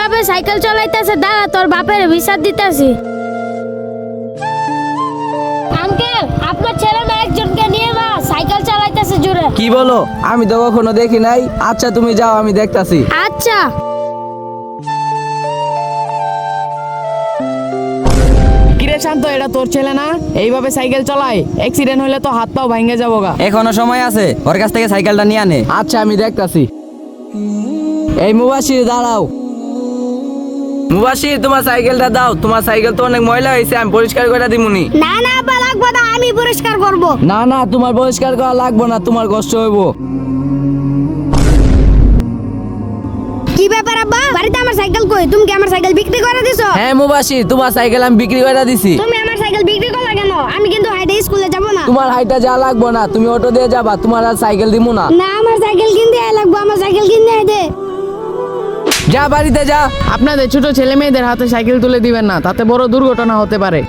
কিভাবে সাইকেল চালাইতেছে দাঁড়া তোর বাপের বিচার দিতেছি। আঙ্কেল আপনার ছেলে মেয়ে একজনকে নিয়ে না সাইকেল চালাইতেছে জোরে। কি বলো? আমি তো কখনো দেখি নাই। আচ্ছা তুমি যাও, আমি দেখতাছি। আচ্ছা কিরে শান্ত, এটা তোর ছেলে না? এইভাবে সাইকেল চালায়, অ্যাক্সিডেন্ট হলে তো হাত পাও ভাঙে যাবো গা। এখনো সময় আছে, ওর কাছ থেকে সাইকেলটা নিয়ে আনে। আচ্ছা আমি দেখতাছি। এই মুবাশির দাঁড়াও। মুবাশির তোমার সাইকেলটা দাও। তোমার সাইকেল তো অনেক ময়লা হয়েছে, আমি পরিষ্কার করে দিমুনি। না না আব্বা লাগবে না, আমি পরিষ্কার করব। না না তোমার পরিষ্কার করা লাগবে না, তোমার কষ্ট হইব। কি ব্যাপার আব্বা, বাড়িতে আমার সাইকেল কই? তুমি কি আমার সাইকেল বিক্রি করে দিছো? হ্যাঁ মুবাশির, তোমার সাইকেল আমি বিক্রি করে দিছি। তুমি আমার সাইকেল বিক্রি করলা কেন? আমি কিন্তু হাইটে স্কুলে যাব না। তোমার হাইটা যা লাগবে না, তুমি অটো দিয়ে যাবা, তোমার আর সাইকেল দিমু না। না আমার সাইকেল কিনতে লাগবে, আমার সাইকেল কিনতে দে। যা বাড়িতে যা। আপনাদের ছোট ছেলে মেয়েদের হাতে সাইকেল তুলে দিবেন না, তাতে বড় দুর্ঘটনা হতে পারে।